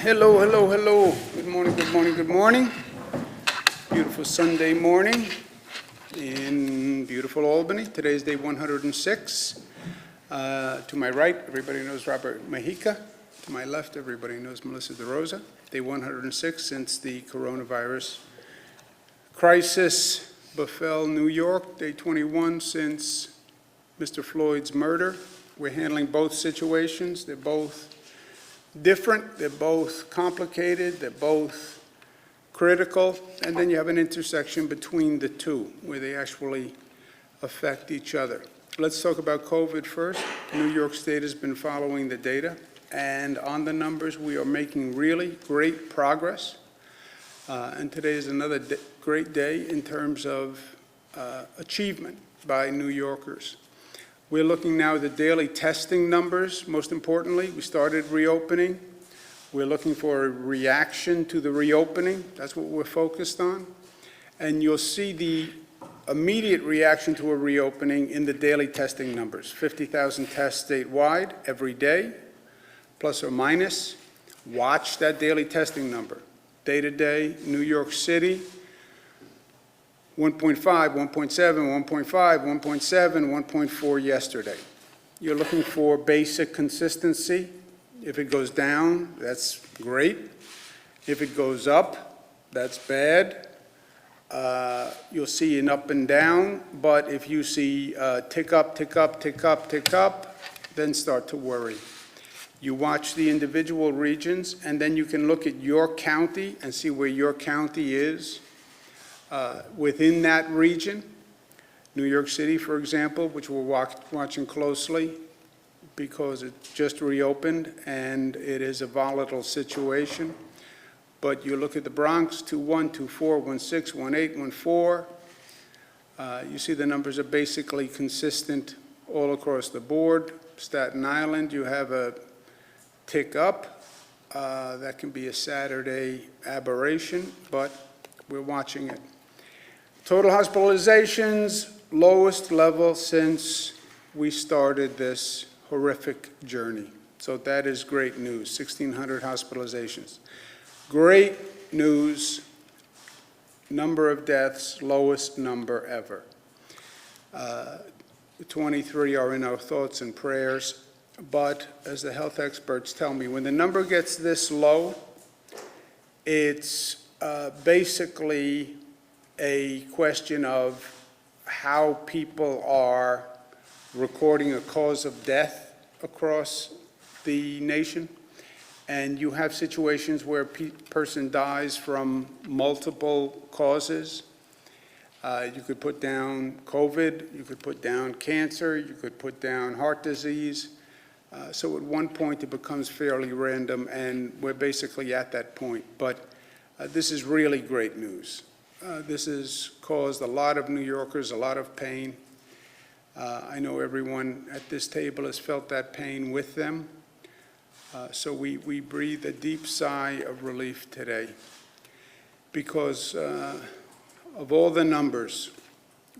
Hello, hello, hello. Good morning, good morning, good morning. Beautiful Sunday morning in beautiful Albany. Today is day 106. To my right, everybody knows Robert Mahica. To my left, everybody knows Melissa DeRosa. Day 106 since the coronavirus crisis befell New York. Day 21 since Mr. Floyd's murder. We're handling both situations. They're both different, they're both complicated, they're both critical, and then you have an intersection between the two where they actually affect each other. Let's talk about COVID first. New York State has been following the data, and on the numbers we are making really great progress. And today is another great day in terms of achievement by New Yorkers. We're looking now at the daily testing numbers. Most importantly, we started reopening. We're looking for a reaction to the reopening. That's what we're focused on. And you'll see the immediate reaction to a reopening in the daily testing numbers. 50,000 tests statewide every day, plus or minus. Watch that daily testing number. Day to day, New York City, 1.5, 1.7, 1.5, 1.7, 1.4 yesterday. You're looking for basic consistency. If it goes down, that's great. If it goes up, that's bad. You'll see an up and down, but if you see tick up, tick up, tick up, tick up, then start to worry. You watch the individual regions, and then you can look at your county and see where your county is within that region. New York City, for example, which we're watching closely because it just reopened and it is a volatile situation. But you look at the Bronx, 2-1, 2-4, 1-6, 1-8, 1-4. You see the numbers are basically consistent all across the board. Staten Island, you have a tick up. That can be a Saturday aberration, but we're watching it. Total hospitalizations, lowest level since we started this horrific journey. So that is great news, 1,600 hospitalizations. Great news, number of deaths, lowest number ever. 23 are in our thoughts and prayers, but as the health experts tell me, when the number gets this low, it's basically a question of how people are recording a cause of death across the nation. And you have situations where a person dies from multiple causes. You could put down COVID, you could put down cancer, you could put down heart disease. So at one point it becomes fairly random, and we're basically at that point. But this is really great news. This has caused a lot of New Yorkers a lot of pain. I know everyone at this table has felt that pain with them. So we breathe a deep sigh of relief today because of all the numbers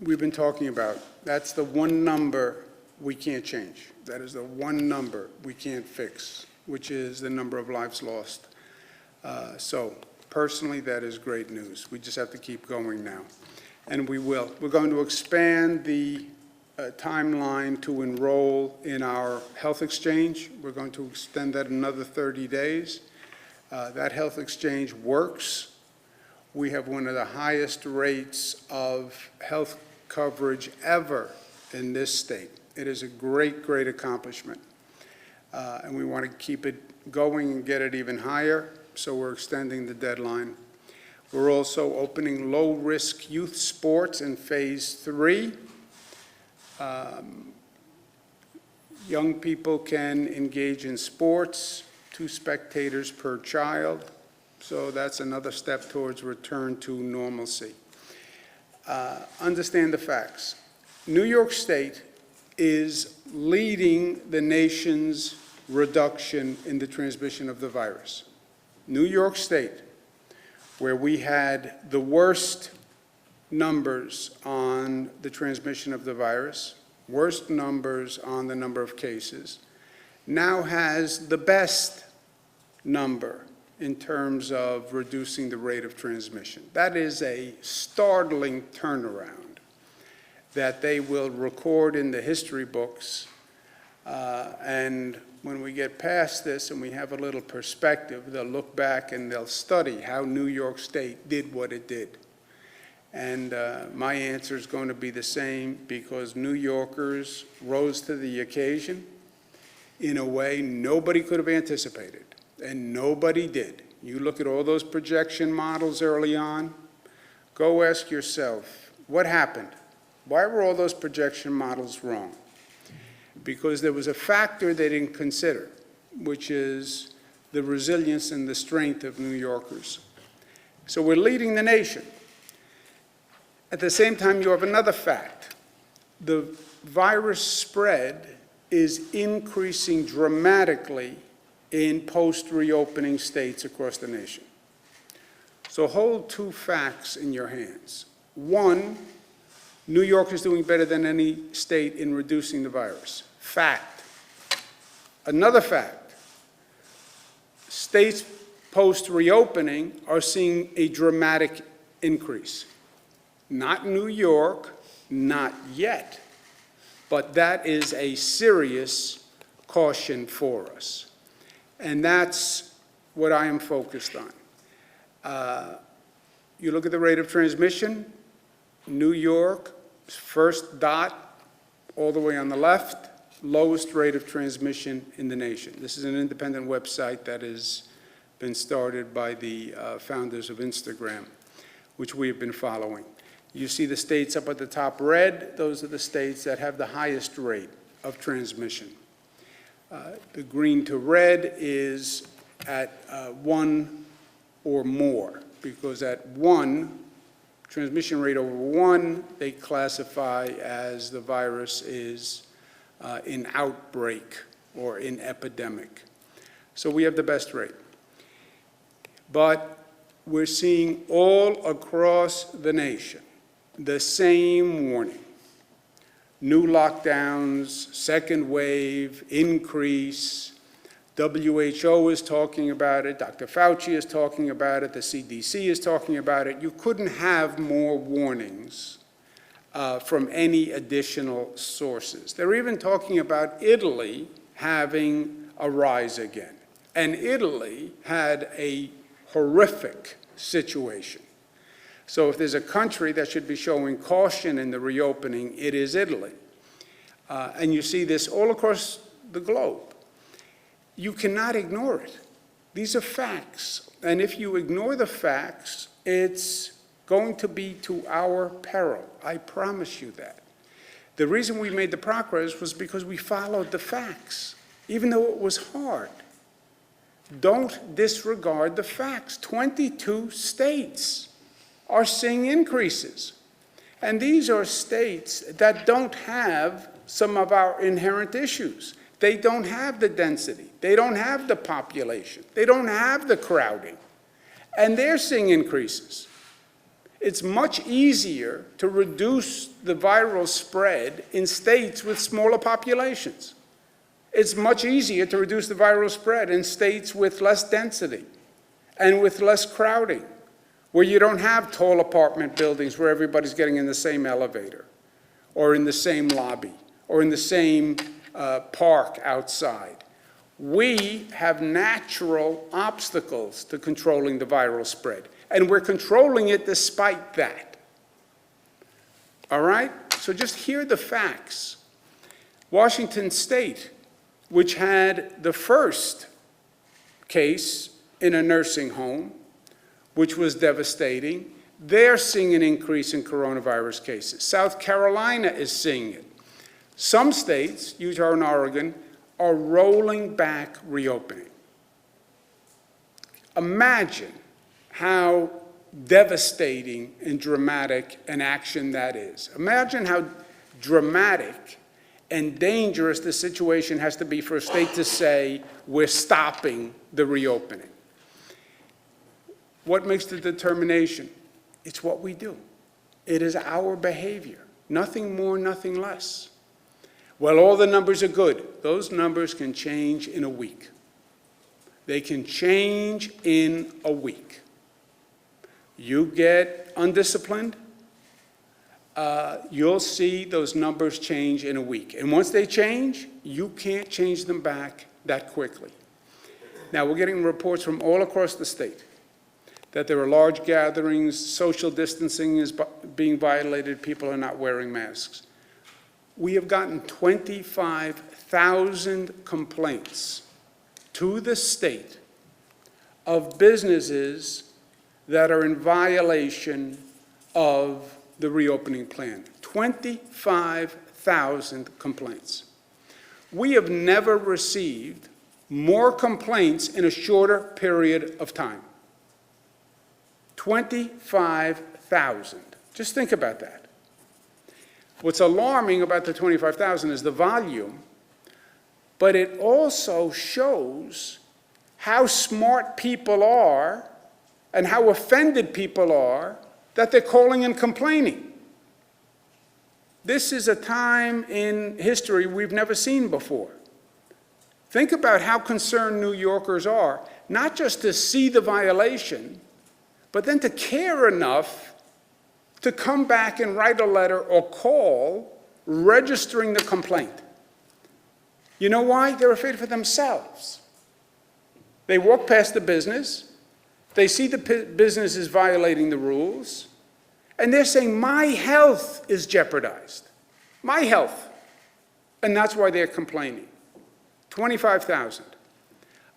we've been talking about. That's the one number we can't change. That is the one number we can't fix, which is the number of lives lost. So personally, that is great news. We just have to keep going now, and we will. We're going to expand the timeline to enroll in our health exchange. We're going to extend that another 30 days. That health exchange works. We have one of the highest rates of health coverage ever in this state. It is a great, great accomplishment. And we want to keep it going and get it even higher. So we're extending the deadline. We're also opening low-risk youth sports in phase 3. Young people can engage in sports, 2 spectators per child. So that's another step towards return to normalcy. Understand the facts. New York State is leading the nation's reduction in the transmission of the virus. New York State, where we had the worst numbers on the transmission of the virus, worst numbers on the number of cases, now has the best number in terms of reducing the rate of transmission. That is a startling turnaround that they will record in the history books. And when we get past this and we have a little perspective, they'll look back and they'll study how New York State did what it did. And my answer is going to be the same, because New Yorkers rose to the occasion in a way nobody could have anticipated, and nobody did. You look at all those projection models early on, go ask yourself, what happened? Why were all those projection models wrong? Because there was a factor they didn't consider, which is the resilience and the strength of New Yorkers. So we're leading the nation. At the same time, you have another fact. The virus spread is increasing dramatically in post-reopening states across the nation. So hold two facts in your hands. One, New York is doing better than any state in reducing the virus. Fact. Another fact, states post-reopening are seeing a dramatic increase. Not New York, not yet, but that is a serious caution for us. And that's what I am focused on. You look at the rate of transmission, New York, first dot, all the way on the left, lowest rate of transmission in the nation. This is an independent website that has been started by the founders of Instagram, which we have been following. You see the states up at the top red, those are the states that have the highest rate of transmission. The green to red is at 1 or more, because at 1, transmission rate over 1, they classify as the virus is in outbreak or in epidemic. So we have the best rate. But we're seeing all across the nation the same warning. New lockdowns, second wave, increase. WHO is talking about it, Dr. Fauci is talking about it, the CDC is talking about it. You couldn't have more warnings from any additional sources. They're even talking about Italy having a rise again. And Italy had a horrific situation. So if there's a country that should be showing caution in the reopening, it is Italy. And you see this all across the globe. You cannot ignore it. These are facts. And if you ignore the facts, it's going to be to our peril. I promise you that. The reason we made the progress was because we followed the facts, even though it was hard. Don't disregard the facts. 22 states are seeing increases. And these are states that don't have some of our inherent issues. They don't have the density. They don't have the population. They don't have the crowding. And they're seeing increases. It's much easier to reduce the viral spread in states with smaller populations. It's much easier to reduce the viral spread in states with less density and with less crowding, where you don't have tall apartment buildings where everybody's getting in the same elevator or in the same lobby or in the same park outside. We have natural obstacles to controlling the viral spread, and we're controlling it despite that. All right? So just hear the facts. Washington State, which had the first case in a nursing home, which was devastating, they're seeing an increase in coronavirus cases. South Carolina is seeing it. Some states, Utah and Oregon, are rolling back reopening. Imagine how devastating and dramatic an action that is. Imagine how dramatic and dangerous the situation has to be for a state to say, we're stopping the reopening. What makes the determination? It's what we do. It is our behavior. Nothing more, nothing less. Well, all the numbers are good. Those numbers can change in a week. They can change in a week. You get undisciplined, you'll see those numbers change in a week. And once they change, you can't change them back that quickly. Now, we're getting reports from all across the state that there are large gatherings, social distancing is being violated, people are not wearing masks. We have gotten 25,000 complaints to the state of businesses that are in violation of the reopening plan. 25,000 complaints. We have never received more complaints in a shorter period of time. 25,000. Just think about that. What's alarming about the 25,000 is the volume, but it also shows how smart people are and how offended people are that they're calling and complaining. This is a time in history we've never seen before. Think about how concerned New Yorkers are, not just to see the violation, but then to care enough to come back and write a letter or call registering the complaint. You know why? They're afraid for themselves. They walk past the business, they see the business is violating the rules, and they're saying, my health is jeopardized. My health. And that's why they're complaining. 25,000,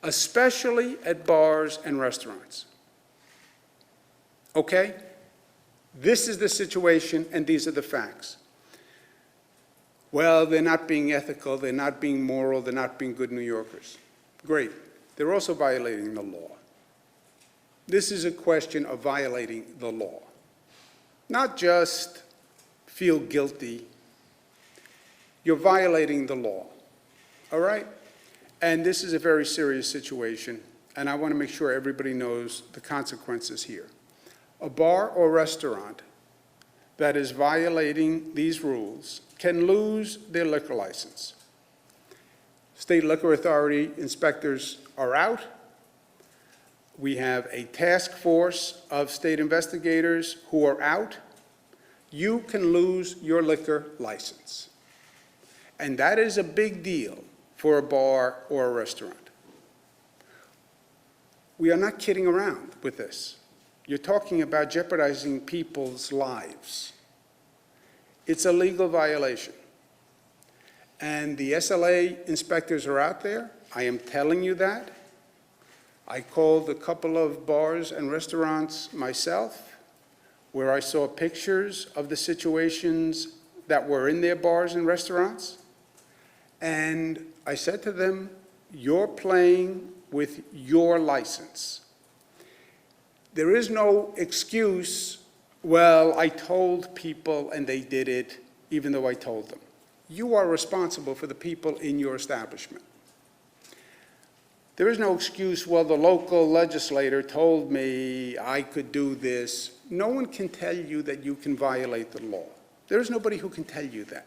especially at bars and restaurants. Okay? This is the situation, and these are the facts. Well, they're not being ethical, they're not being moral, they're not being good New Yorkers. Great. They're also violating the law. This is a question of violating the law. Not just feel guilty. You're violating the law. All right? And this is a very serious situation, and I want to make sure everybody knows the consequences here. A bar or restaurant that is violating these rules can lose their liquor license. State Liquor Authority inspectors are out. We have a task force of state investigators who are out. You can lose your liquor license. And that is a big deal for a bar or a restaurant. We are not kidding around with this. You're talking about jeopardizing people's lives. It's a legal violation. And the SLA inspectors are out there. I am telling you that. I called a couple of bars and restaurants myself where I saw pictures of the situations that were in their bars and restaurants. And I said to them, you're playing with your license. There is no excuse, well, I told people and they did it, even though I told them. You are responsible for the people in your establishment. There is no excuse, well, the local legislator told me I could do this. No one can tell you that you can violate the law. There is nobody who can tell you that.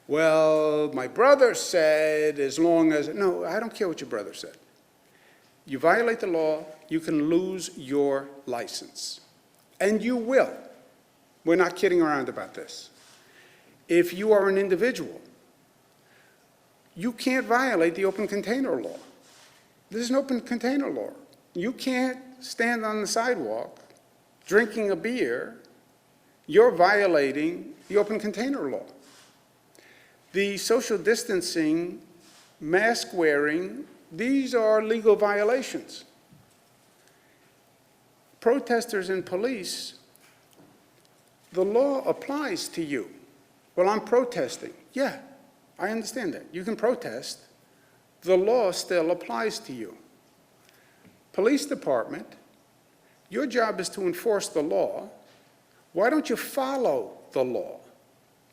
Well, my brother said as long as, no, I don't care what your brother said. You violate the law, you can lose your license. And you will. We're not kidding around about this. If you are an individual, you can't violate the open container law. There's an open container law. You can't stand on the sidewalk drinking a beer. You're violating the open container law. The social distancing, mask wearing, these are legal violations. Protesters and police, the law applies to you. Well, I'm protesting. Yeah, I understand that. You can protest. The law still applies to you. Police department, your job is to enforce the law. Why don't you follow the law,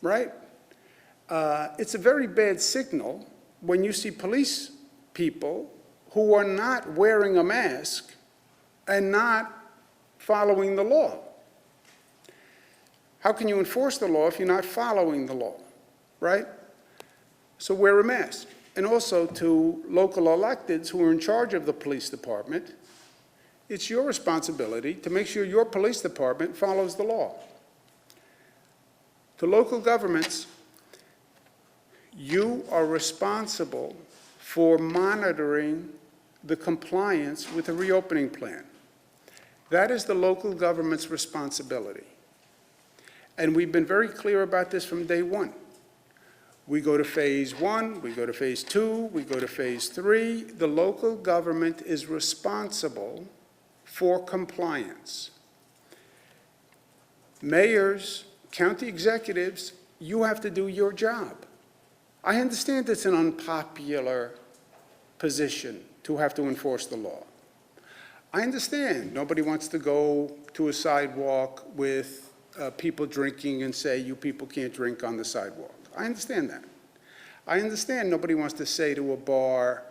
right? It's a very bad signal when you see police people who are not wearing a mask and not following the law. How can you enforce the law if you're not following the law, right? So wear a mask. and also to local electeds who are in charge of the police department, it's your responsibility to make sure your police department follows the law. To local governments, you are responsible for monitoring the compliance with the reopening plan. That is the local government's responsibility. And we've been very clear about this from day one. We go to phase 1, we go to phase 2, we go to phase 3. The local government is responsible for compliance. Mayors, county executives, you have to do your job. I understand it's an unpopular position to have to enforce the law. I understand nobody wants to go to a sidewalk with people drinking and say, you people can't drink on the sidewalk. I understand that. I understand nobody wants to say to a bar,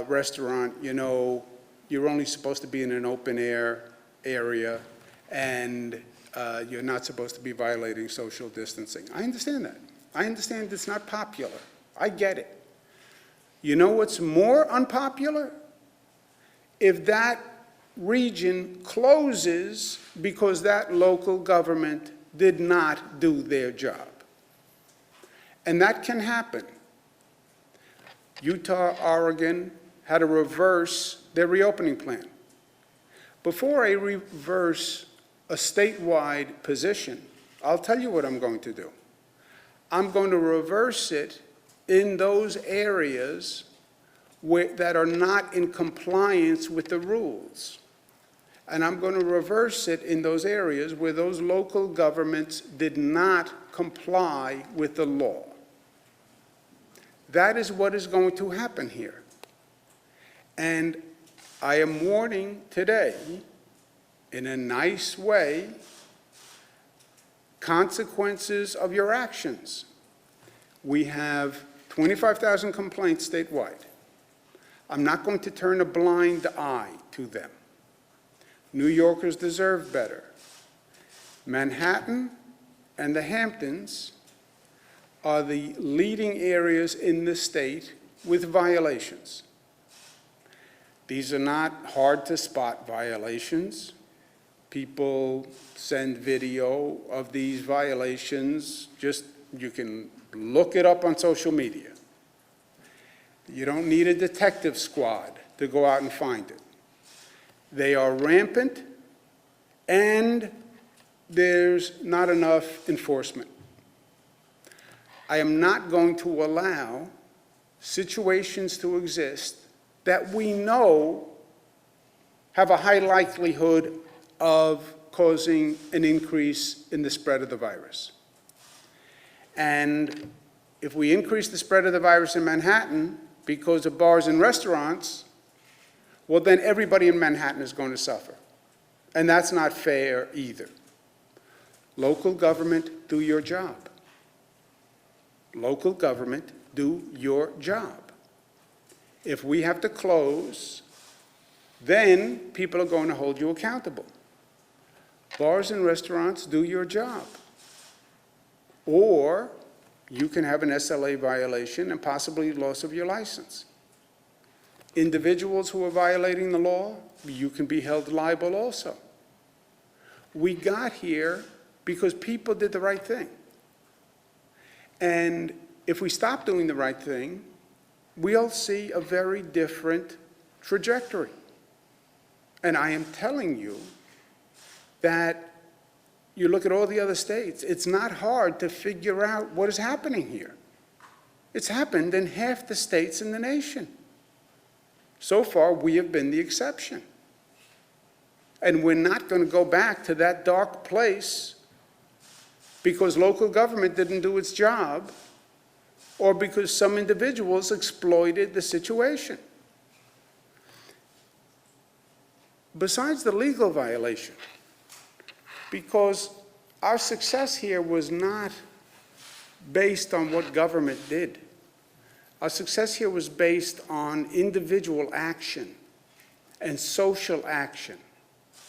restaurant, you know, you're only supposed to be in an open air area and you're not supposed to be violating social distancing. I understand that. I understand it's not popular. I get it. You know what's more unpopular? If that region closes because that local government did not do their job. And that can happen. Utah, Oregon had to reverse their reopening plan. Before I reverse a statewide position, I'll tell you what I'm going to do. I'm going to reverse it in those areas that are not in compliance with the rules. And I'm going to reverse it in those areas where those local governments did not comply with the law. That is what is going to happen here. And I am warning today, in a nice way, consequences of your actions. We have 25,000 complaints statewide. I'm not going to turn a blind eye to them. New Yorkers deserve better. Manhattan and the Hamptons are the leading areas in the state with violations. These are not hard to spot violations. People send video of these violations. You can look it up on social media. You don't need a detective squad to go out and find it. They are rampant, and there's not enough enforcement. I am not going to allow situations to exist that we know have a high likelihood of causing an increase in the spread of the virus. And if we increase the spread of the virus in Manhattan because of bars and restaurants, well, then everybody in Manhattan is going to suffer. And that's not fair either. Local government, do your job. Local government, do your job. If we have to close, then people are going to hold you accountable. Bars and restaurants, do your job. Or you can have an SLA violation and possibly loss of your license. Individuals who are violating the law, you can be held liable also. We got here because people did the right thing. And if we stop doing the right thing, we'll see a very different trajectory. And I am telling you that you look at all the other states, it's not hard to figure out what is happening here. It's happened in half the states in the nation. So far, we have been the exception. And we're not going to go back to that dark place because local government didn't do its job or because some individuals exploited the situation. Besides the legal violation, because our success here was not based on what government did. Our success here was based on individual action and social action.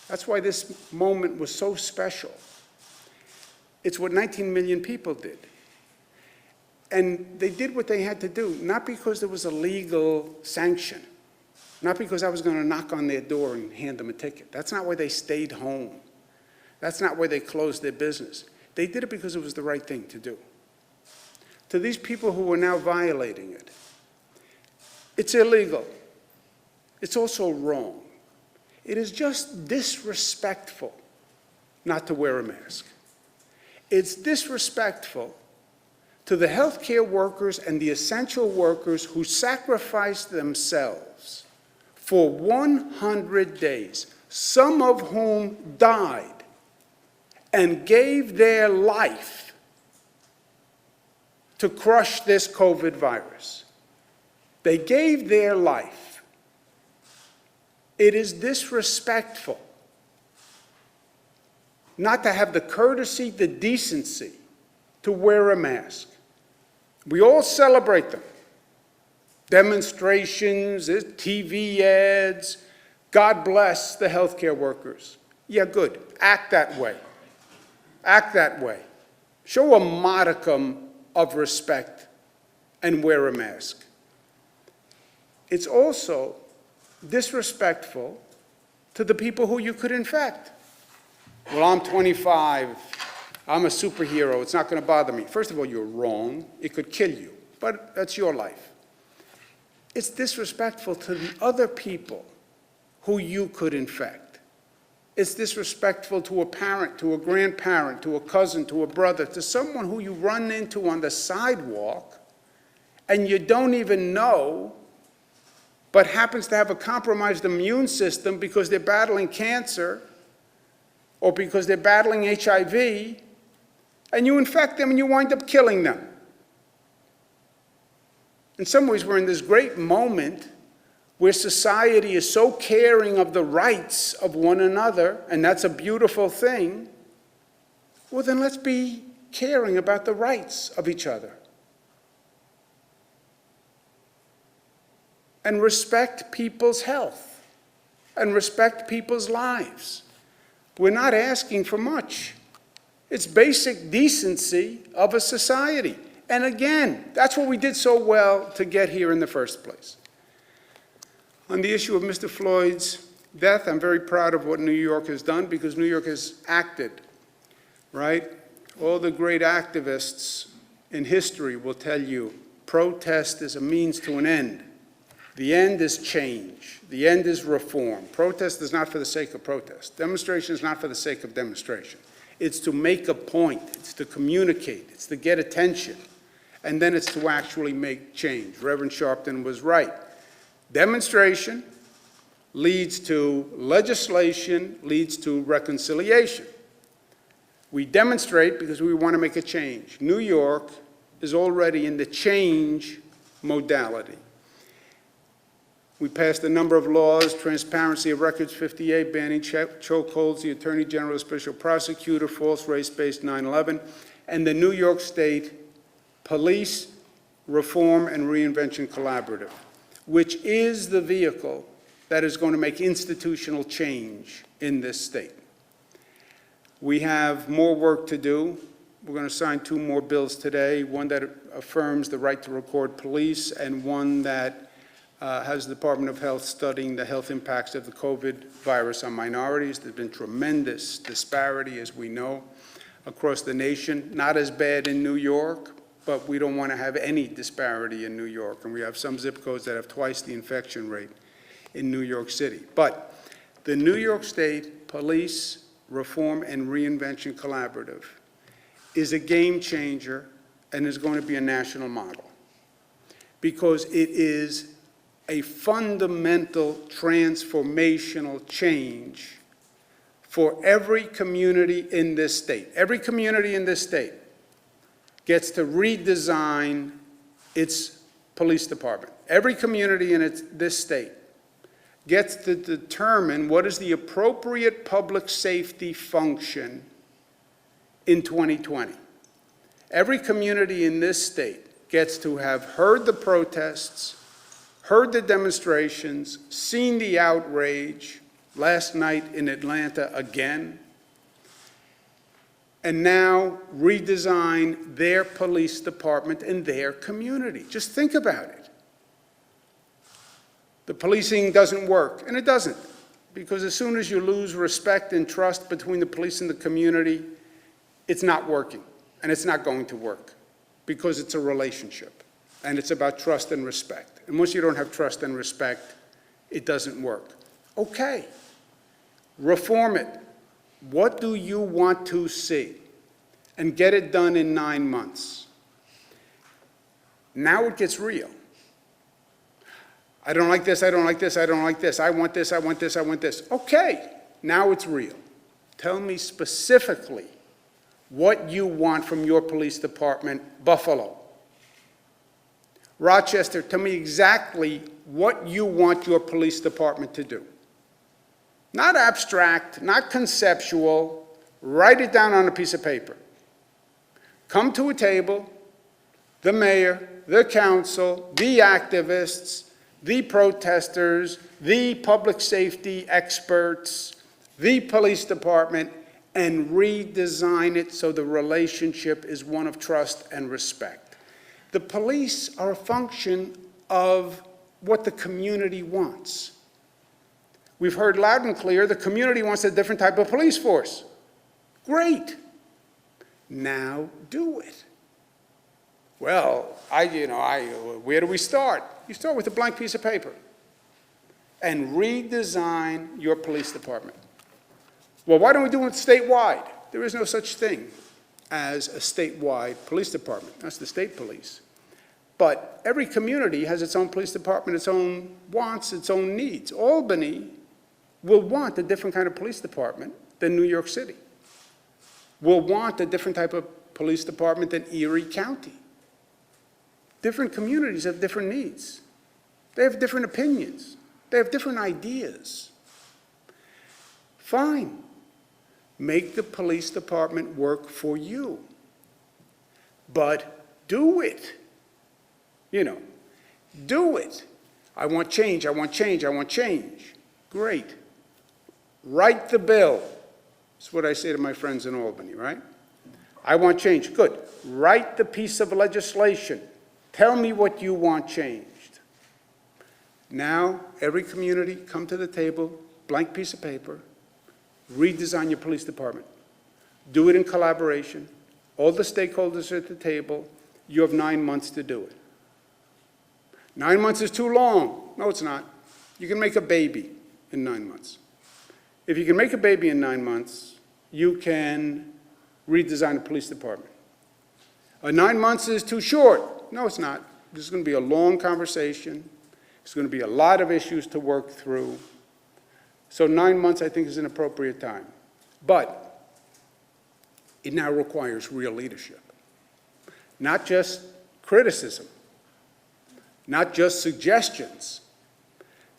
That's why this moment was so special. It's what 19 million people did. And they did what they had to do, not because there was a legal sanction, not because I was going to knock on their door and hand them a ticket. That's not why they stayed home. That's not why they closed their business. They did it because it was the right thing to do. To these people who are now violating it, it's illegal. It's also wrong. It is just disrespectful not to wear a mask. It's disrespectful to the healthcare workers and the essential workers who sacrificed themselves for 100 days, some of whom died and gave their life to crush this COVID virus. They gave their life. It is disrespectful not to have the courtesy, the decency to wear a mask. We all celebrate them. Demonstrations, TV ads. God bless the healthcare workers. Yeah, good. Act that way. Act that way. Show a modicum of respect and wear a mask. It's also disrespectful to the people who you could infect. Well, I'm 25. I'm a superhero. It's not going to bother me. First of all, you're wrong. It could kill you, but that's your life. It's disrespectful to the other people who you could infect. It's disrespectful to a parent, to a grandparent, to a cousin, to a brother, to someone who you run into on the sidewalk and you don't even know, but happens to have a compromised immune system because they're battling cancer or because they're battling HIV, and you infect them and you wind up killing them. In some ways, we're in this great moment where society is so caring of the rights of one another, and that's a beautiful thing. Well, then let's be caring about the rights of each other. And respect people's health, and respect people's lives. We're not asking for much. It's basic decency of a society. And again, that's what we did so well to get here in the first place. On the issue of Mr. Floyd's death, I'm very proud of what New York has done because New York has acted, right? All the great activists in history will tell you protest is a means to an end. The end is change. The end is reform. Protest is not for the sake of protest. Demonstration is not for the sake of demonstration. It's to make a point. It's to communicate. It's to get attention. And then it's to actually make change. Reverend Sharpton was right. Demonstration leads to legislation, leads to reconciliation. We demonstrate because we want to make a change. New York is already in the change modality. We passed a number of laws, Transparency of Records 58, banning chokeholds, the Attorney General, the Special Prosecutor, false race-based 9/11, and the New York State Police Reform and Reinvention Collaborative, which is the vehicle that is going to make institutional change in this state. We have more work to do. We're going to sign 2 more bills today, one that affirms the right to record police and one that has the Department of Health studying the health impacts of the COVID virus on minorities. There's been tremendous disparity, as we know, across the nation. Not as bad in New York, but we don't want to have any disparity in New York. And we have some zip codes that have twice the infection rate in New York City. But the New York State Police Reform and Reinvention Collaborative is a game changer and is going to be a national model because it is a fundamental transformational change for every community in this state. Every community in this state gets to redesign its police department. Every community in this state gets to determine what is the appropriate public safety function in 2020. Every community in this state gets to have heard the protests, heard the demonstrations, seen the outrage, last night in Atlanta again, and now redesign their police department in their community. Just think about it. The policing doesn't work, and it doesn't, because as soon as you lose respect and trust between the police and the community, it's not working, and it's not going to work, because it's a relationship, and it's about trust and respect. And once you don't have trust and respect, it doesn't work. Okay, reform it. What do you want to see? And get it done in 9 months. Now it gets real. I don't like this, I don't like this, I don't like this. I want this, I want this, I want this. Okay, now it's real. Tell me specifically what you want from your police department. Buffalo. Rochester, tell me exactly what you want your police department to do. Not abstract, not conceptual. Write it down on a piece of paper. Come to a table, the mayor, the council, the activists, the protesters, the public safety experts, the police department, and redesign it so the relationship is one of trust and respect. The police are a function of what the community wants. We've heard loud and clear the community wants a different type of police force. Great. Now do it. Well, where do we start? You start with a blank piece of paper and redesign your police department. Well, why don't we do it statewide? There is no such thing as a statewide police department. That's the state police. But every community has its own police department, its own wants, its own needs. Albany will want a different kind of police department than New York City. Will want a different type of police department than Erie County. Different communities have different needs. They have different opinions. They have different ideas. Fine. Make the police department work for you. But do it. Do it. I want change, I want change, I want change. Great. Write the bill. That's what I say to my friends in Albany, right? I want change. Good. Write the piece of legislation. Tell me what you want changed. Now, every community, come to the table, blank piece of paper, redesign your police department. Do it in collaboration. All the stakeholders are at the table. You have 9 months to do it. 9 months is too long. No, it's not. You can make a baby in 9 months. If you can make a baby in 9 months, you can redesign the police department. 9 months is too short. No, it's not. This is going to be a long conversation. There's going to be a lot of issues to work through. So 9 months, I think, is an appropriate time. But it now requires real leadership. Not just criticism. Not just suggestions.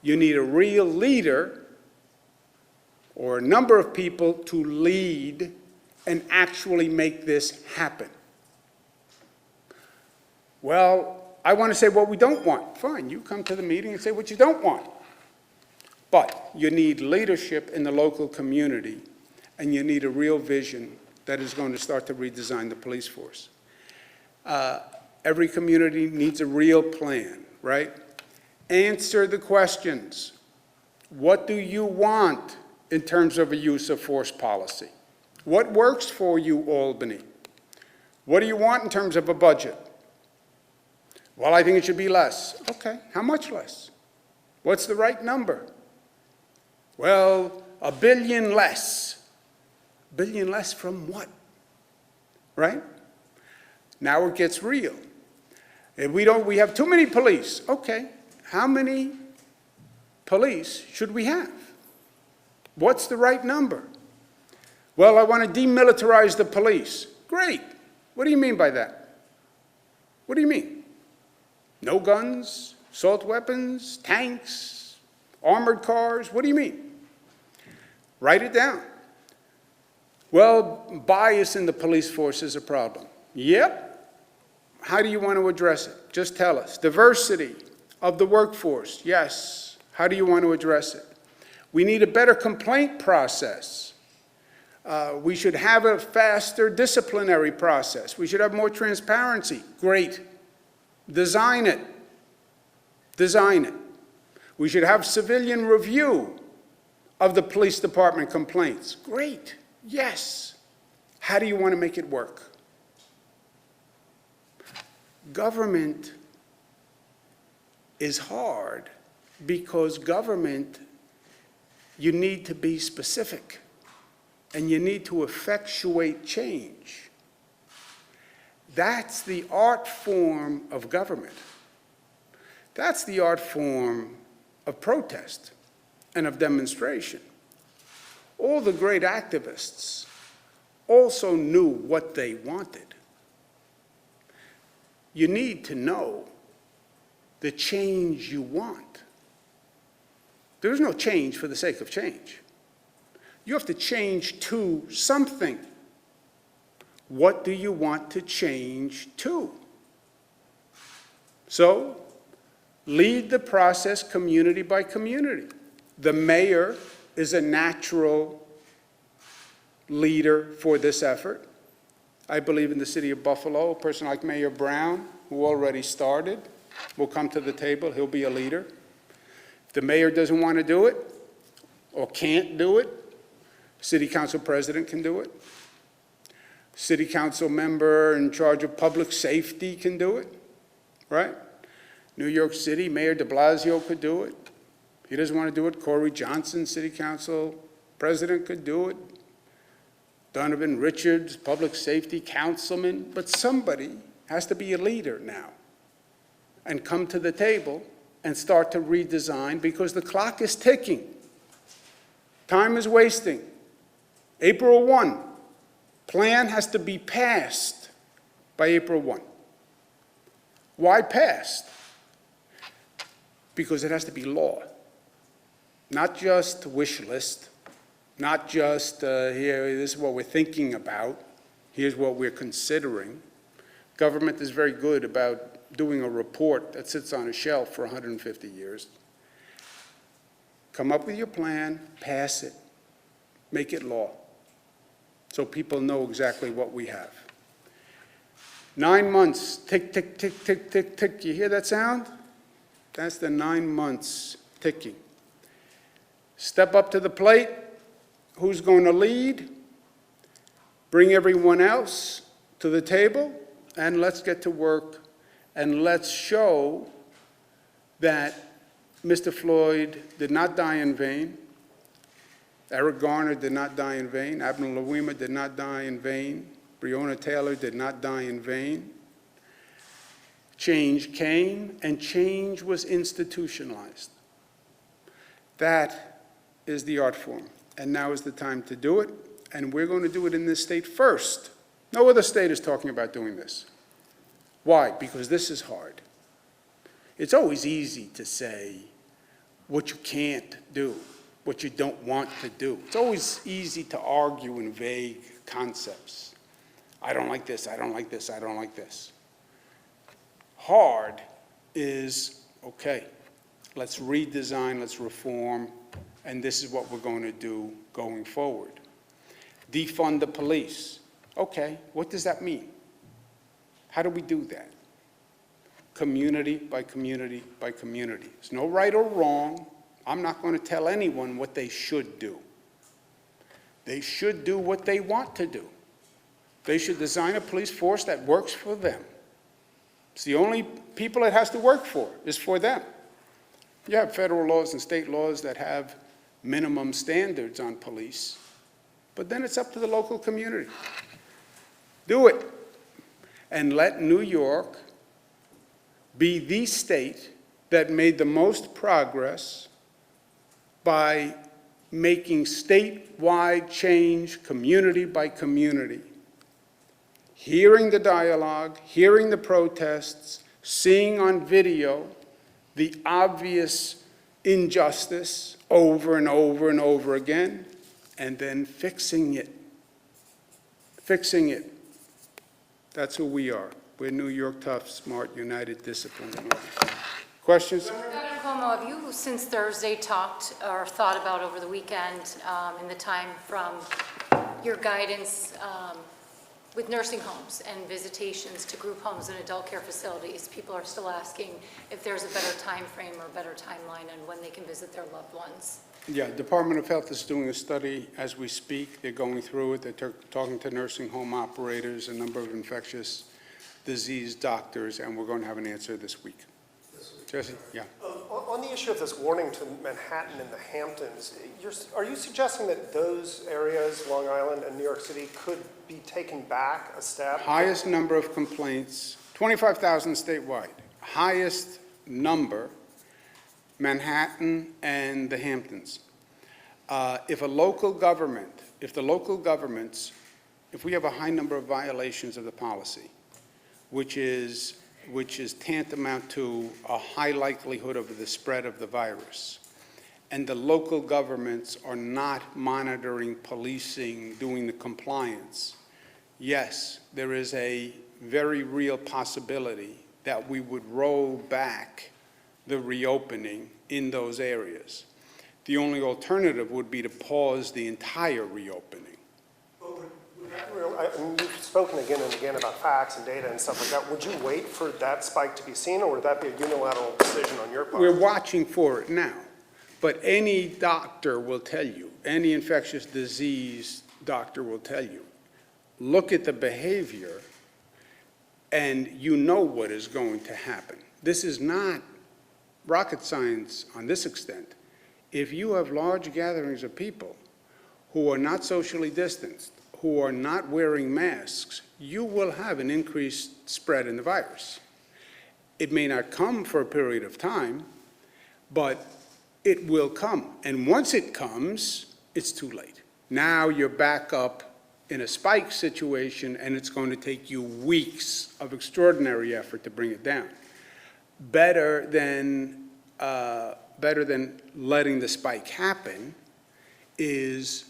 You need a real leader or a number of people to lead and actually make this happen. Well, I want to say what we don't want. Fine, you come to the meeting and say what you don't want. But you need leadership in the local community, and you need a real vision that is going to start to redesign the police force. Every community needs a real plan, right? Answer the questions. What do you want in terms of a use of force policy? What works for you, Albany? What do you want in terms of a budget? Well, I think it should be less. Okay, how much less? What's the right number? Well, $1 billion less. $1 billion less from what? Right? Now it gets real. If we have too many police. Okay, how many police should we have? What's the right number? Well, I want to demilitarize the police. Great. What do you mean by that? What do you mean? No guns, assault weapons, tanks, armored cars? What do you mean? Write it down. Well, bias in the police force is a problem. Yep. How do you want to address it? Just tell us. Diversity of the workforce. Yes. How do you want to address it? We need a better complaint process. We should have a faster disciplinary process. We should have more transparency. Great. Design it. Design it. We should have civilian review of the police department complaints. Great. Yes. How do you want to make it work? Government is hard because government, you need to be specific and you need to effectuate change. That's the art form of government. That's the art form of protest and of demonstration. All the great activists also knew what they wanted. You need to know the change you want. There is no change for the sake of change. You have to change to something. What do you want to change to? So, lead the process community by community. The mayor is a natural leader for this effort. I believe in the city of Buffalo, a person like Mayor Brown, who already started, will come to the table. He'll be a leader. If the mayor doesn't want to do it or can't do it, city council president can do it. City council member in charge of public safety can do it, right? New York City, Mayor de Blasio could do it. He doesn't want to do it. Corey Johnson, city council president, could do it. Donovan Richards, public safety councilman. But somebody has to be a leader now and come to the table and start to redesign because the clock is ticking. Time is wasting. April 1, plan has to be passed by April 1. Why passed? Because it has to be law. Not just wish list, not just here, this is what we're thinking about, here's what we're considering. Government is very good about doing a report that sits on a shelf for 150 years. Come up with your plan, pass it, make it law, so people know exactly what we have. 9 months, tick, tick, tick, tick, tick, tick. You hear that sound? That's the 9 months ticking. Step up to the plate. Who's going to lead? Bring everyone else to the table, and let's get to work, and let's show that Mr. Floyd did not die in vain. Eric Garner did not die in vain. Abner Louima did not die in vain. Breonna Taylor did not die in vain. Change came, and change was institutionalized. That is the art form, and now is the time to do it, and we're going to do it in this state first. No other state is talking about doing this. Why? Because this is hard. It's always easy to say what you can't do, what you don't want to do. It's always easy to argue in vague concepts. I don't like this, I don't like this, I don't like this. Hard is, okay, let's redesign, let's reform, and this is what we're going to do going forward. Defund the police. Okay, what does that mean? How do we do that? Community by community by community. There's no right or wrong. I'm not going to tell anyone what they should do. They should do what they want to do. They should design a police force that works for them. It's the only people it has to work for, is for them. You have federal laws and state laws that have minimum standards on police, but then it's up to the local community. Do it. And let New York be the state that made the most progress by making statewide change community by community. Hearing the dialogue, hearing the protests, seeing on video the obvious injustice over and over and over again, and then fixing it. Fixing it. That's who we are. We're New York tough, smart, united, disciplined. Questions? Governor Cuomo, have you since Thursday talked or thought about over the weekend in the time from your guidance with nursing homes and visitations to group homes and adult care facilities. People are still asking if there's a better time frame or a better timeline on when they can visit their loved ones. Yeah, Department of Health is doing a study as we speak. They're going through it. They're talking to nursing home operators, a number of infectious disease doctors, and we're going to have an answer this week. Jesse? Yeah. On the issue of this warning to Manhattan and the Hamptons, are you suggesting that those areas, Long Island and New York City, could be taken back a step? Highest number of complaints, 25,000 statewide. Highest number, Manhattan and the Hamptons. If the local governments, if we have a high number of violations of the policy, which is tantamount to a high likelihood of the spread of the virus, and the local governments are not monitoring, policing, doing the compliance, yes, there is a very real possibility that we would roll back the reopening in those areas. The only alternative would be to pause the entire reopening. You've spoken again and again about facts and data and stuff like that. Would you wait for that spike to be seen, or would that be a unilateral decision on your part? We're watching for it now, but any doctor will tell you, any infectious disease doctor will tell you, look at the behavior and you know what is going to happen. This is not rocket science on this extent. If you have large gatherings of people who are not socially distanced, who are not wearing masks, you will have an increased spread in the virus. It may not come for a period of time, but it will come. And once it comes, it's too late. Now you're back up in a spike situation, and it's going to take you weeks of extraordinary effort to bring it down. Better than letting the spike happen is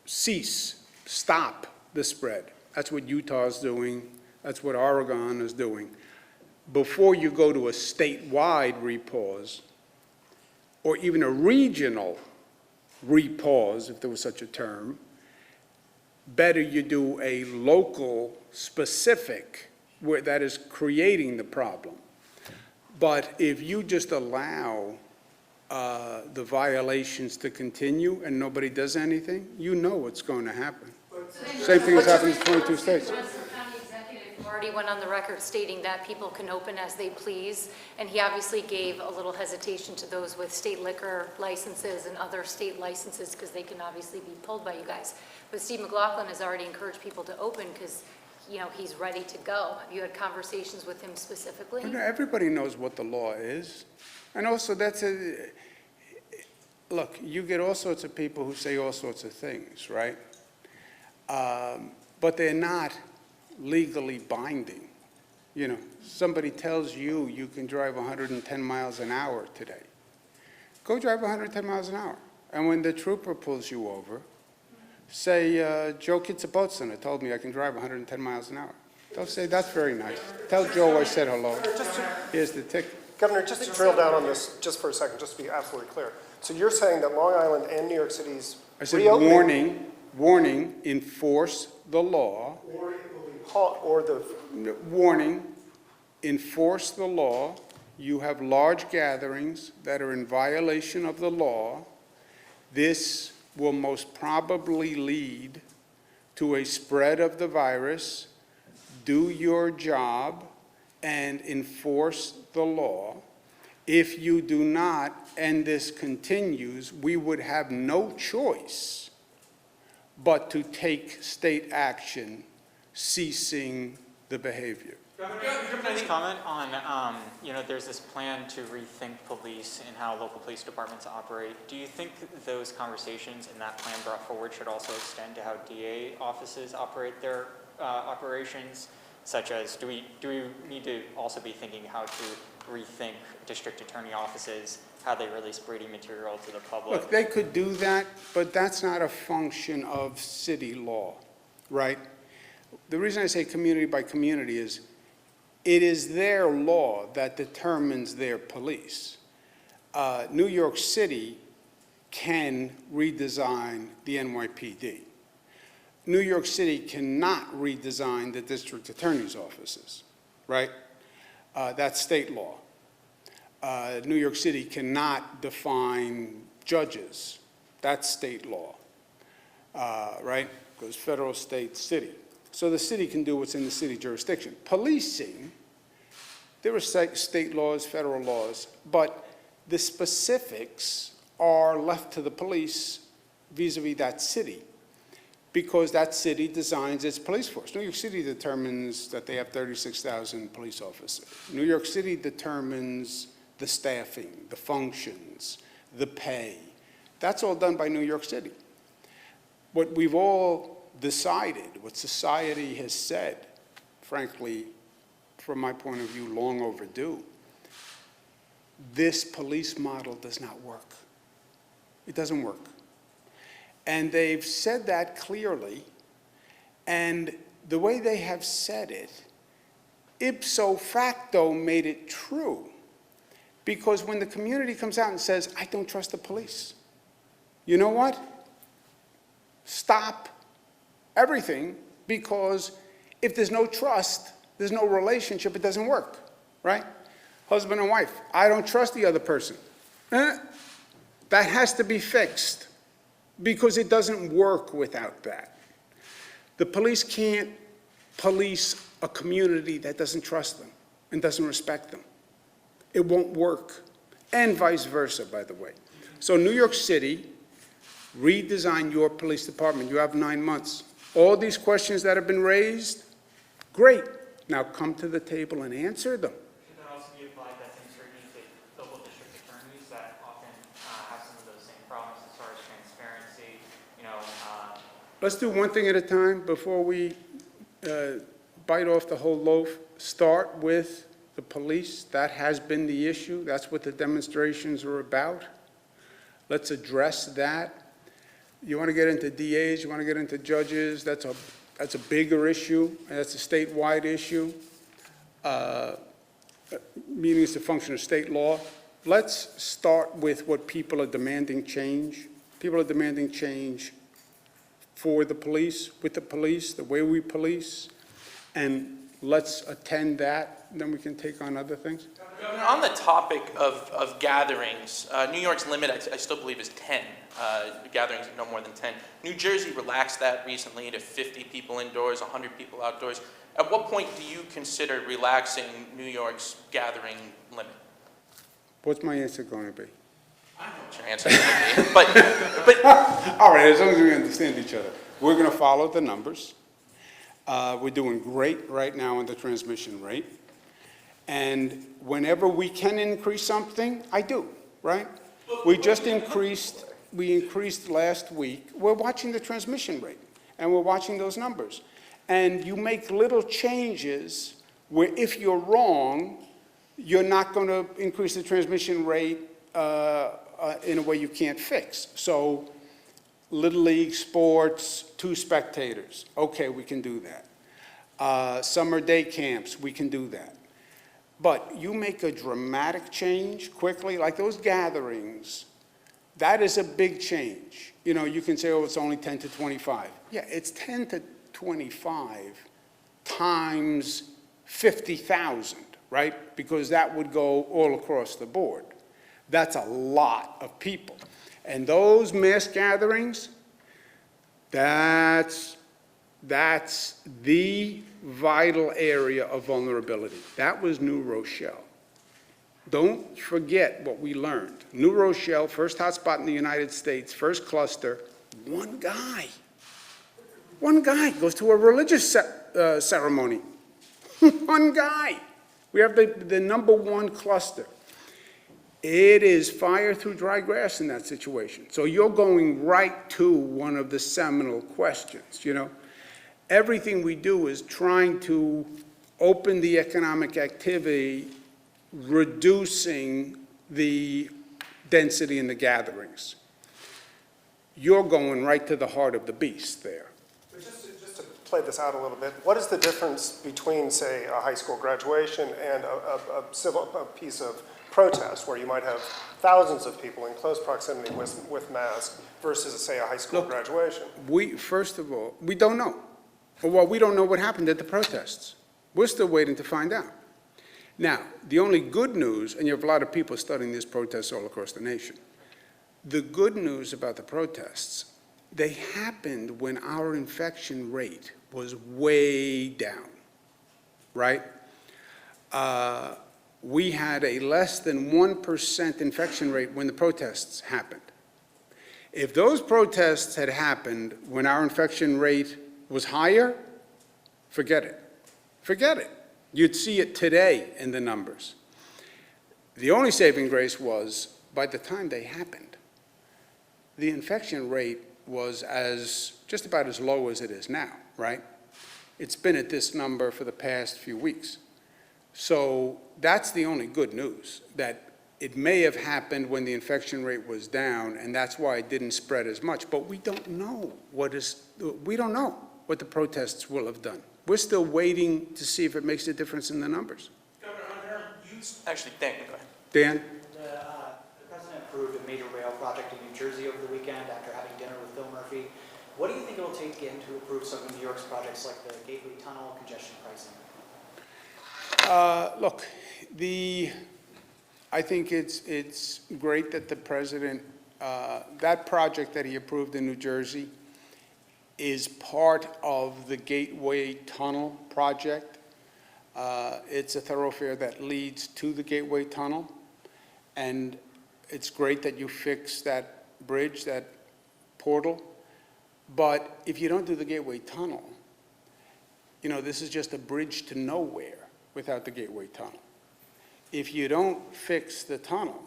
stop the spread. That's what Utah is doing. That's what Oregon is doing. Before you go to a statewide repause, or even a regional repause, if there was such a term, better you do a local specific where that is creating the problem. But if you just allow the violations to continue and nobody does anything, you know what's going to happen. Same thing has happened in 22 states. Already went on the record stating that people can open as they please, and he obviously gave a little hesitation to those with state liquor licenses and other state licenses because they can obviously be pulled by you guys. But Steve McLaughlin has already encouraged people to open because, you know, he's ready to go. Have you had conversations with him specifically? Everybody knows what the law is. And also look, you get all sorts of people who say all sorts of things, right? But they're not legally binding. You know, somebody tells you you can drive 110 miles an hour today. Go drive 110 miles an hour. And when the trooper pulls you over, say, Joe Kitsabotsuna told me I can drive 110 miles an hour. They'll say, that's very nice. Tell Joe I said hello. Here's the ticket. Governor, just to drill down on this just for a second, just to be absolutely clear. So you're saying that Long Island and New York City's reopening... Warning, enforce the law. Warning, enforce the law. You have large gatherings that are in violation of the law. This will most probably lead to a spread of the virus. Do your job and enforce the law. If you do not, and this continues, we would have no choice but to take state action ceasing the behavior. Please comment on, there's this plan to rethink police and how local police departments operate. Do you think those conversations and that plan brought forward should also extend to how DA offices operate their operations? Such as, do we need to also be thinking how to rethink district attorney offices, how they release Brady material to the public? Look, they could do that, but that's not a function of city law, right? The reason I say community by community is it is their law that determines their police. New York City can redesign the NYPD. New York City cannot redesign the district attorney's offices, right? That's state law. New York City cannot define judges. That's state law, right? Because federal, state, city. So the city can do what's in the city jurisdiction. Policing, there are state laws, federal laws, but the specifics are left to the police vis-a-vis that city, because that city designs its police force. New York City determines that they have 36,000 police officers. New York City determines the staffing, the functions, the pay. That's all done by New York City. What we've all decided, what society has said, frankly, from my point of view, long overdue, this police model does not work. It doesn't work. And they've said that clearly, and the way they have said it, ipso facto made it true. Because when the community comes out and says, I don't trust the police, you know what? Stop everything, because if there's no trust, there's no relationship, it doesn't work, right? Husband and wife, I don't trust the other person. That has to be fixed, because it doesn't work without that. The police can't police a community that doesn't trust them and doesn't respect them. It won't work, and vice versa, by the way. So New York City, redesign your police department. You have 9 months. All these questions that have been raised, great. Now come to the table and answer them. Should that also be applied, that same scrutiny to local district attorneys that often have some of those same problems as far as transparency, Let's do one thing at a time before we bite off the whole loaf. Start with the police. That has been the issue. That's what the demonstrations are about. Let's address that. You want to get into DAs, you want to get into judges, that's a bigger issue, and that's a statewide issue. Meaning it's a function of state law. Let's start with what people are demanding change. People are demanding change for the police, with the police, the way we police, and let's attend that, and then we can take on other things. On the topic of gatherings, New York's limit, I still believe, is 10 gatherings of no more than 10. New Jersey relaxed that recently to 50 people indoors, 100 people outdoors. At what point do you consider relaxing New York's gathering limit? What's my answer going to be? I don't know what your answer is going to be, but All right, as long as we understand each other. We're going to follow the numbers. We're doing great right now on the transmission rate. And whenever we can increase something, I do, right? We increased last week. We're watching the transmission rate, and we're watching those numbers. And you make little changes where if you're wrong, you're not going to increase the transmission rate in a way you can't fix. So Little League sports, 2 spectators. Okay, we can do that. Summer day camps, we can do that. But you make a dramatic change quickly, like those gatherings, that is a big change. You know, you can say, oh, it's only 10 to 25. Yeah, it's 10 to 25 times 50,000, right? Because that would go all across the board. That's a lot of people. And those mass gatherings, that's the vital area of vulnerability. That was New Rochelle. Don't forget what we learned. New Rochelle, first hotspot in the United States, first cluster, one guy goes to a religious ceremony. One guy. We have the #1 cluster. It is fire through dry grass in that situation. So you're going right to one of the seminal questions, you know. Everything we do is trying to open the economic activity, reducing the density in the gatherings. You're going right to the heart of the beast there. But just to play this out a little bit, what is the difference between, say, a high school graduation and a piece of protest, where you might have thousands of people in close proximity with masks versus, say, a high school Look, graduation? First of all, we don't know. Well, we don't know what happened at the protests. We're still waiting to find out. Now, the only good news, and you have a lot of people studying these protests all across the nation, the good news about the protests, they happened when our infection rate was way down, right? We had a less than 1% infection rate when the protests happened. If those protests had happened when our infection rate was higher, forget it. Forget it. You'd see it today in the numbers. The only saving grace was, by the time they happened, the infection rate was just about as low as it is now, right? It's been at this number for the past few weeks. So that's the only good news, that it may have happened when the infection rate was down, and that's why it didn't spread as much. But we don't know what the protests will have done. We're still waiting to see if it makes a difference in the numbers. Governor Hunter, actually, Dan, go ahead. Dan? The president approved a major rail project in New Jersey over the weekend after having dinner with Phil Murphy. What do you think it'll take to get him to approve some of New York's projects like the Gateway Tunnel, congestion pricing? Look, I think it's great that the president, that project that he approved in New Jersey is part of the Gateway Tunnel project. It's a thoroughfare that leads to the Gateway Tunnel, and it's great that you fix that bridge, that portal. But if you don't do the Gateway Tunnel, this is just a bridge to nowhere without the Gateway Tunnel. If you don't fix the tunnel,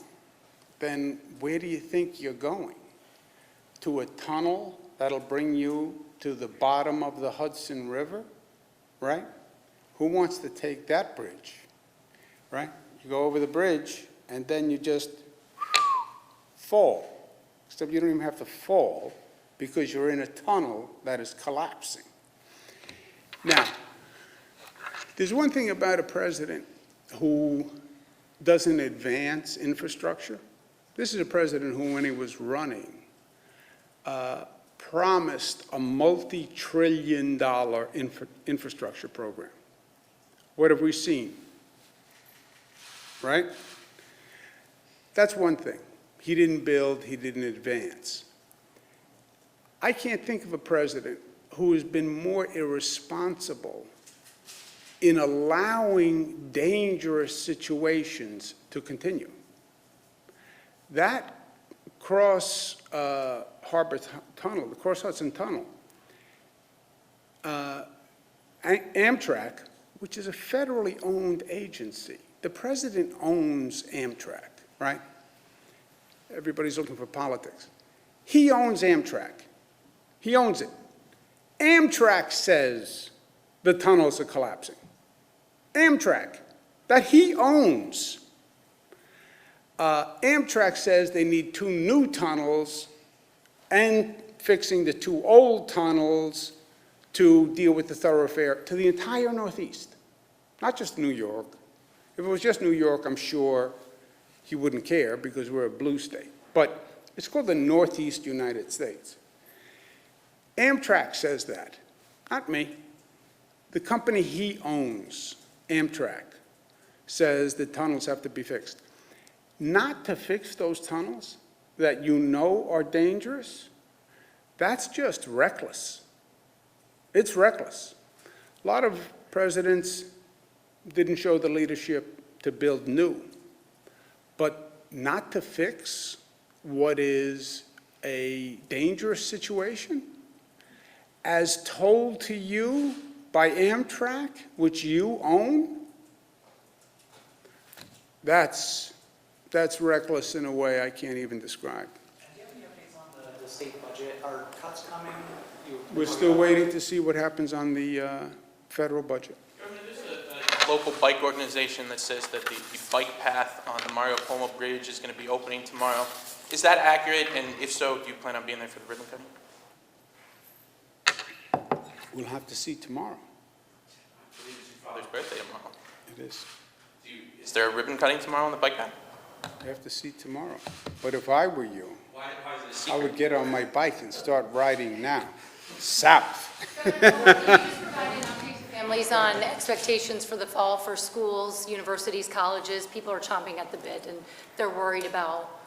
then where do you think you're going? To a tunnel that'll bring you to the bottom of the Hudson River, right? Who wants to take that bridge, right? You go over the bridge, and then you just fall. Except you don't even have to fall, because you're in a tunnel that is collapsing. Now, there's one thing about a president who doesn't advance infrastructure. This is a president who, when he was running, promised a multi-trillion-dollar infrastructure program. What have we seen? Right? That's one thing. He didn't build, he didn't advance. I can't think of a president who has been more irresponsible in allowing dangerous situations to continue. That cross harbor tunnel, the cross Hudson Tunnel, Amtrak, which is a federally owned agency, the president owns Amtrak, right? Everybody's looking for politics. He owns Amtrak. He owns it. Amtrak says the tunnels are collapsing. Amtrak, that he owns. Amtrak says they need 2 new tunnels and fixing the 2 old tunnels to deal with the thoroughfare to the entire Northeast, not just New York. If it was just New York, I'm sure he wouldn't care because we're a blue state. But it's called the Northeast United States. Amtrak says that, not me. The company he owns, Amtrak, says the tunnels have to be fixed. Not to fix those tunnels that you know are dangerous, that's just reckless. It's reckless. A lot of presidents didn't show the leadership to build new, but not to fix what is a dangerous situation, as told to you by Amtrak, which you own, that's reckless in a way I can't even describe. And do you have any updates on the state budget? Are cuts coming? We're still waiting to see what happens on the federal budget. There's a local bike organization that says that the bike path on the Mario Cuomo Bridge is going to be opening tomorrow. Is that accurate? And if so, do you plan on being there for the ribbon cutting? We'll have to see tomorrow. I believe it's your father's birthday tomorrow. It is. Is there a ribbon cutting tomorrow on the bike path? I have to see tomorrow. But if I were you, Why is it a I secret? would get on my bike and start riding now, south. Families on expectations for the fall for schools, universities, colleges, people are chomping at the bit, and they're worried about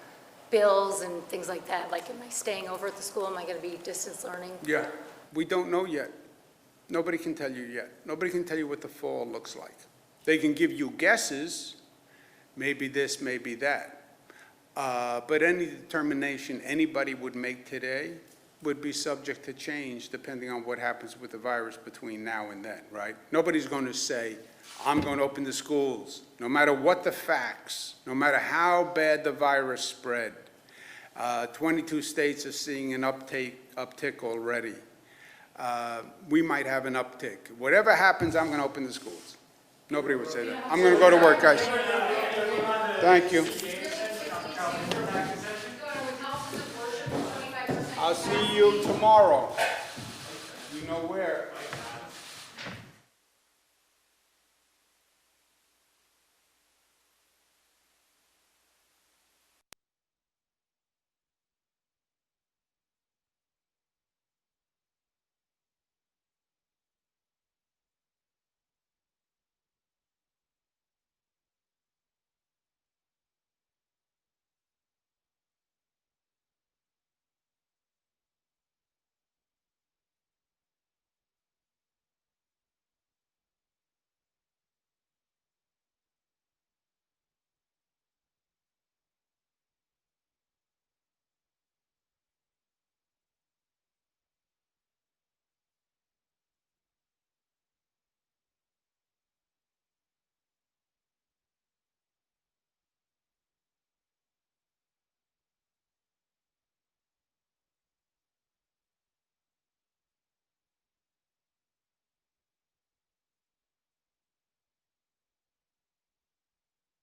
bills and things like that, like, am I staying over at the school, am I gonna be distance learning? Yeah, we don't know yet. Nobody can tell you yet. Nobody can tell you what the fall looks like. They can give you guesses, maybe this, maybe that. But any determination anybody would make today would be subject to change depending on what happens with the virus between now and then, right? Nobody's going to say, I'm going to open the schools, no matter what the facts, no matter how bad the virus spread. 22 states are seeing an uptick already. We might have an uptick. Whatever happens, I'm going to open the schools. Nobody would say that. I'm going to go to work, guys. Thank you. I'll see you tomorrow. You know where.